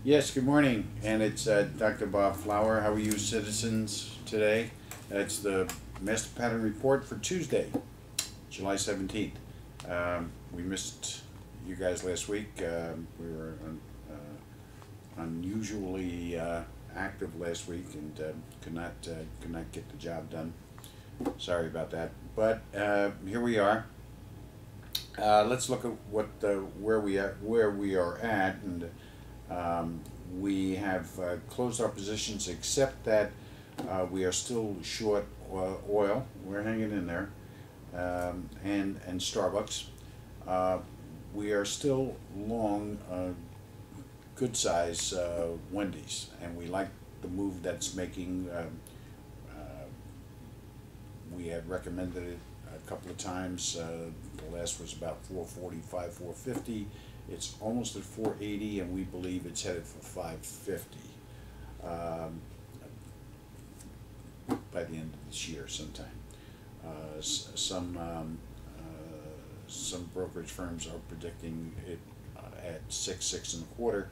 Yes, good morning, and it's Dr. Bob Flower. How are you, citizens, today? It's the Master Pattern Report for Tuesday, July 17th. We missed you guys last week. We were unusually active last week and could not get the job done. Sorry about that, but here we are. Let's look at where we are at, and we have closed our positions, except that we are still short oil. We're hanging in there, and Starbucks. We are still long good size Wendy's, and we like the move that's making. We had recommended it a couple of times. The last was about 445, 450. It's almost at 480, and we believe it's headed for 550 by the end of this year sometime. Some brokerage firms are predicting it at 6 and a quarter.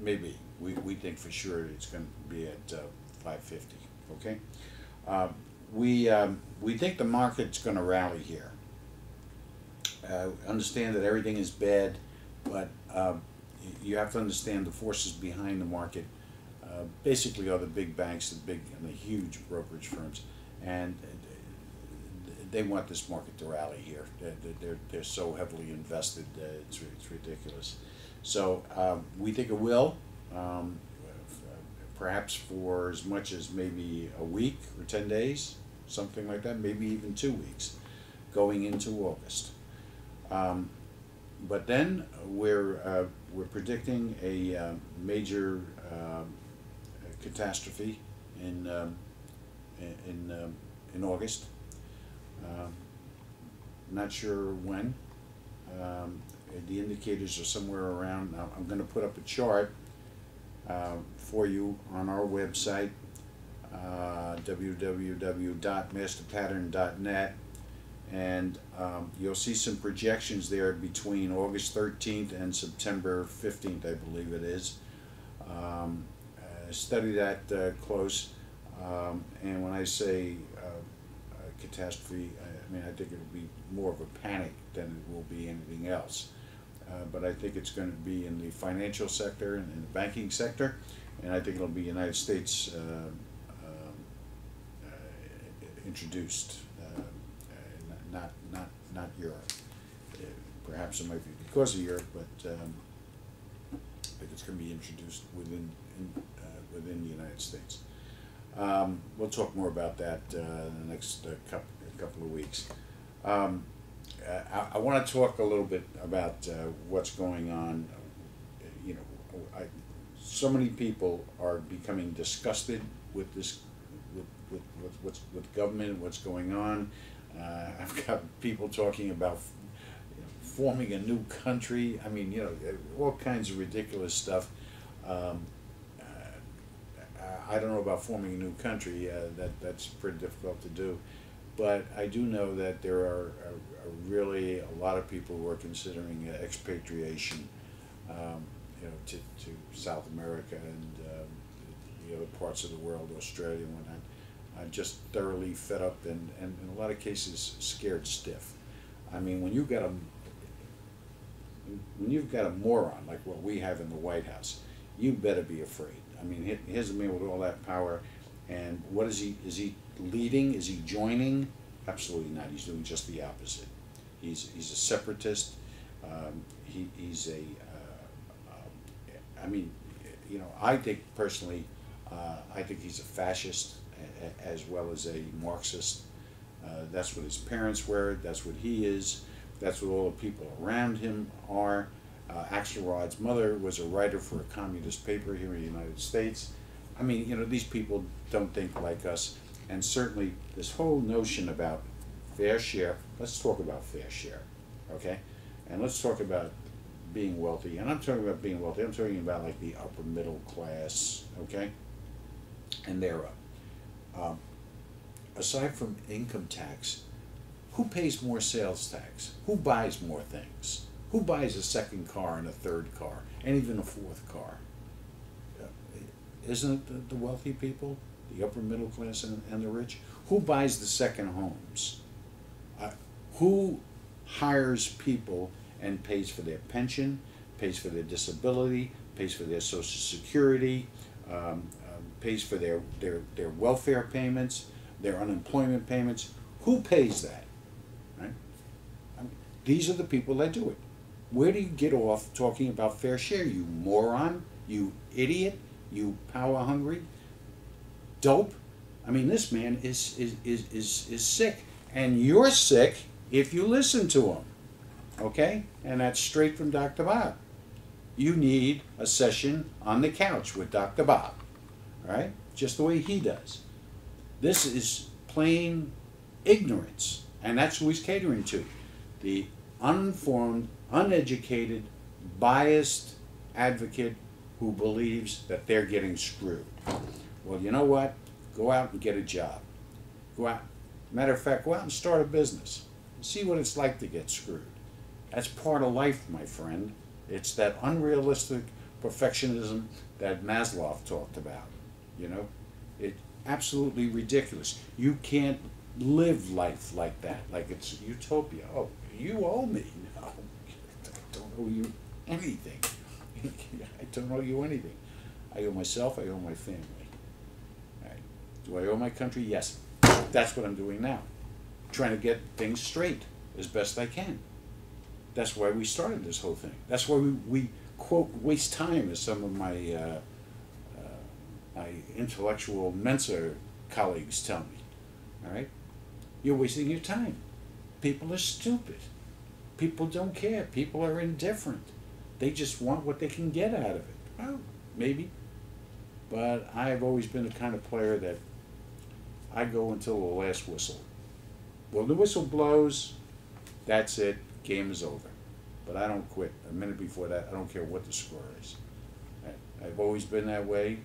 Maybe we think for sure it's going to be at 550. Okay. We think the market's going to rally here. Understand that everything is bad, but you have to understand the forces behind the market. Basically, are the big banks, the huge brokerage firms, and they want this market to rally here. They're so heavily invested, it's ridiculous. So we think it will. Perhaps for as much as maybe a week or 10 days, something like that, maybe even 2 weeks, going into August. But then we're predicting a major catastrophe in August. Not sure when. The indicators are somewhere around. Now, I'm going to put up a chart for you on our website, www.masterpattern.net, and you'll see some projections there between August 13th and September 15th, I believe it is. Study that close, and when I say catastrophe, I mean I think it'll be more of a panic than it will be anything else. But I think it's going to be in the financial sector and in the banking sector, and I think it'll be United States introduced, not Europe. Perhaps it might be because of Europe, but I think it's going to be introduced within the United States. We'll talk more about that in the next couple of weeks. I want to talk a little bit about what's going on. You know, so many people are becoming disgusted with this, with government and what's going on. I've got people talking about forming a new country. I mean, you know, all kinds of ridiculous stuff. I don't know about forming a new country. That's pretty difficult to do. But I do know that there are really a lot of people who are considering expatriation, you know, to South America and the other parts of the world, Australia and whatnot. I'm just thoroughly fed up and in a lot of cases scared stiff. I mean, when you've got a moron like what we have in the White House, you better be afraid. I mean, here's a man with all that power, and what is he? Is he leading? Is he joining? Absolutely not. He's doing just the opposite. He's a separatist. He's a. I mean, you know, I think personally, I think he's a fascist as well as a Marxist. That's what his parents were. That's what he is. That's what all the people around him are. Axelrod's mother was a writer for a communist paper here in the United States. I mean, you know, these people don't think like us. And certainly this whole notion about fair share, let's talk about fair share, okay? And let's talk about being wealthy. And I'm talking about being wealthy, I'm talking about like the upper middle class, okay? And they're up. Aside from income tax, who pays more sales tax? Who buys more things? Who buys a second car and a third car and even a fourth car. Uh, Isn't it the wealthy people, the upper middle class and the rich? Who buys the second homes? Who hires people and pays for their pension, pays for their disability, pays for their social security, pays for their welfare payments, their unemployment payments? Who pays that? Right? I mean, these are the people that do it. Where do you get off talking about fair share, you moron, you idiot, you power hungry dope? I mean, this man is sick, and you're sick if you listen to him. Okay? And that's straight from Dr. Bob. You need a session on the couch with Dr. Bob. All right? Just the way he does. This is plain ignorance, and that's who he's catering to. The uninformed, uneducated, biased advocate who believes that they're getting screwed. Well, you know what? Go out and get a job. Go out. Matter of fact, go out and start a business. See what it's like to get screwed. That's part of life, my friend. It's that unrealistic perfectionism that Maslow talked about. You know, it's absolutely ridiculous. You can't live life like that, like it's utopia. Oh, you owe me. No, I don't owe you anything. I don't owe you anything. I owe myself, I owe my family. All right. Do I owe my country? Yes. That's what I'm doing now. Trying to get things straight as best I can. That's why we started this whole thing. That's why we quote, waste time, as some of my my intellectual Mensa colleagues tell me. All right? You're wasting your time. People are stupid. People don't care. People are indifferent. They just want what they can get out of it. Well, maybe. But I've always been the kind of player that I go until the last whistle. Well, the whistle blows, that's it, game is over. But I don't quit. A minute before that, I don't care what the score is. I've always been that way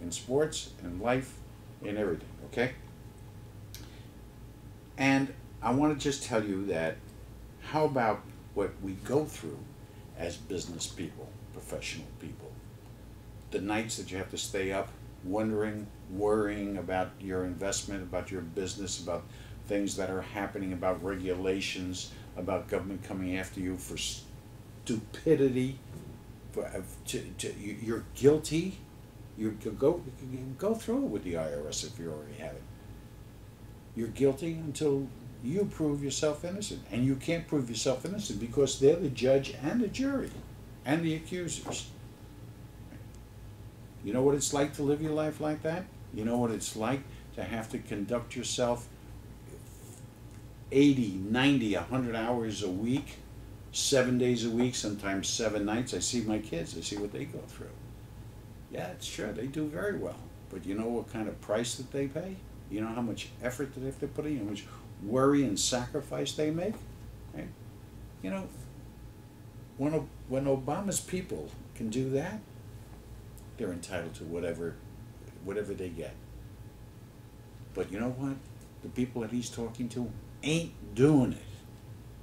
in sports, in life, in everything, okay? And I want to just tell you that how about what we go through as business people, professional people? The nights that you have to stay up wondering, worrying about your investment, about your business, about things that are happening, about regulations, about government coming after you for stupidity. You're guilty. You go through it with the IRS if you already have it. You're guilty until you prove yourself innocent. And you can't prove yourself innocent because they're the judge and the jury and the accusers. You know what it's like to live your life like that? You know what it's like to have to conduct yourself 80, 90, 100 hours a week, 7 days a week, sometimes 7 nights. I see my kids, I see what they go through. Yeah, it's sure, they do very well. But you know what kind of price that they pay? You know how much effort that they have to put in, how much worry and sacrifice they make? Right? You know, when Obama's people can do that, they're entitled to whatever they get. But you know what? The people that he's talking to ain't doing it,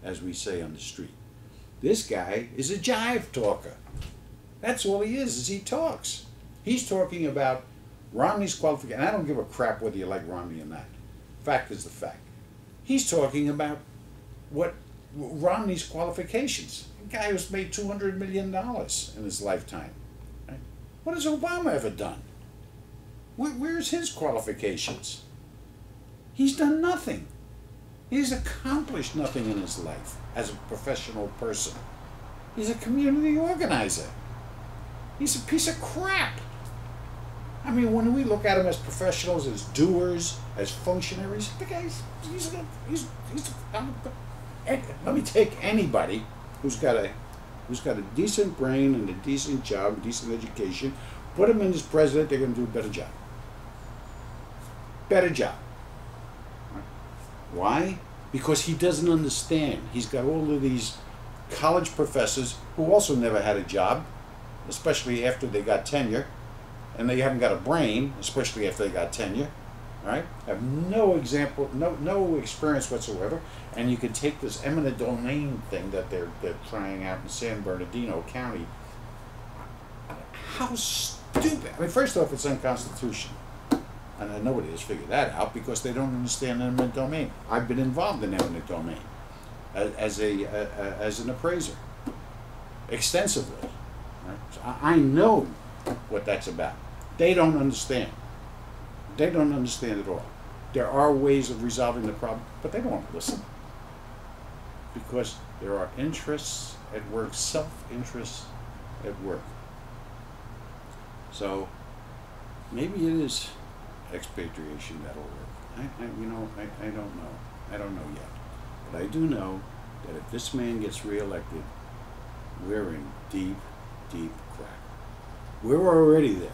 as we say on the street. This guy is a jive talker. That's all he is he talks. He's talking about Romney's qualification. I don't give a crap whether you like Romney or not. Fact is the fact. He's talking about what Romney's qualifications. The guy who's made $200 million in his lifetime. Right? What has Obama ever done? Where's his qualifications? He's done nothing. He's accomplished nothing in his life as a professional person. He's a community organizer. He's a piece of crap. I mean, when we look at him as professionals, as doers, as functionaries, the guy's, let me take anybody who's got a decent brain and a decent job, a decent education, put him in as president, they're going to do a better job. Better job. Why? Because he doesn't understand. He's got all of these college professors who also never had a job, especially after they got tenure, and they haven't got a brain, especially after they got tenure, right? Have no example, no experience whatsoever, and you can take this eminent domain thing that they're trying out in San Bernardino County. How stupid. I mean, first off, it's unconstitutional. And nobody has figured that out because they don't understand eminent domain. I've been involved in eminent domain as an appraiser extensively. Right? So I know what that's about. They don't understand. They don't understand at all. There are ways of resolving the problem, but they don't want to listen because there are interests at work, self-interests at work. So maybe it is expatriation that'll work. I don't know. I don't know yet. But I do know that if this man gets reelected, we're in deep, deep crack. We're already there.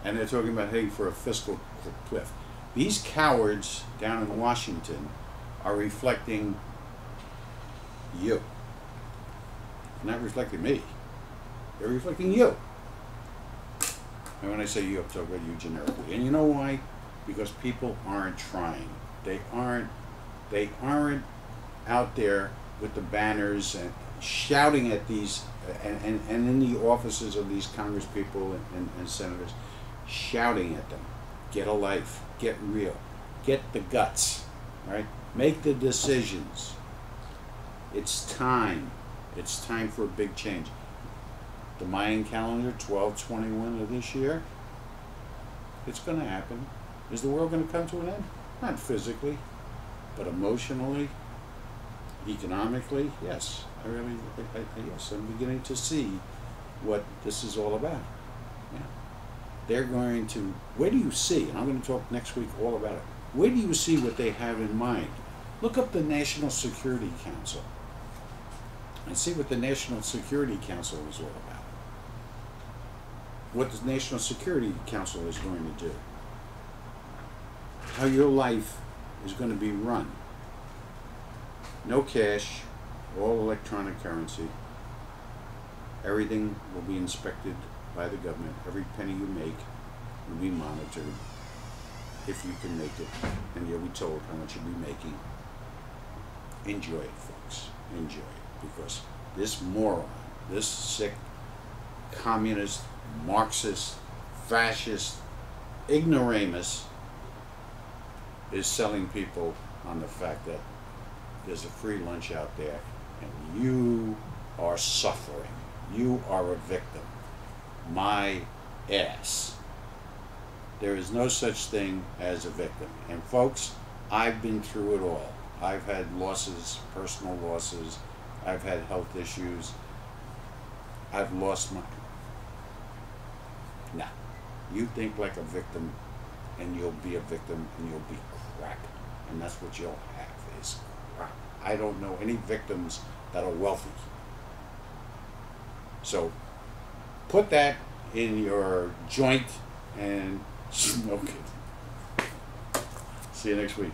And they're talking about heading for a fiscal cliff. These cowards down in Washington are reflecting you. They're not reflecting me. They're reflecting you. And when I say you, I'm talking about you generically. And you know why? Because people aren't trying. They aren't out there with the banners and shouting at these, and in the offices of these congresspeople and senators, shouting at them. Get a life. Get real. Get the guts. Right? Make the decisions. It's time. It's time for a big change. The Mayan calendar, 12/21 of this year, it's going to happen. Is the world going to come to an end? Not physically, but emotionally, economically, yes. Yes, I'm beginning to see what this is all about. Yeah. They're going to, where do you see, and I'm going to talk next week all about it, where do you see what they have in mind? Look up the National Security Council and see what the National Security Council is all about. What the National Security Council is going to do. How your life is going to be run. No cash, all electronic currency. Everything will be inspected by the government. Every penny you make will be monitored if you can make it. And you'll be told how much you'll be making. Enjoy it, folks. Enjoy it. Because this moron, this sick, communist, Marxist, fascist, ignoramus is selling people on the fact that there's a free lunch out there and you are suffering. You are a victim. My ass. There is no such thing as a victim. And folks, I've been through it all. I've had losses, personal losses. I've had health issues. I've lost my... Nah. You think like a victim and you'll be a victim and you'll be crap. And that's what you'll have is crap. I don't know any victims that are wealthy. So put that in your joint and smoke it. See you next week.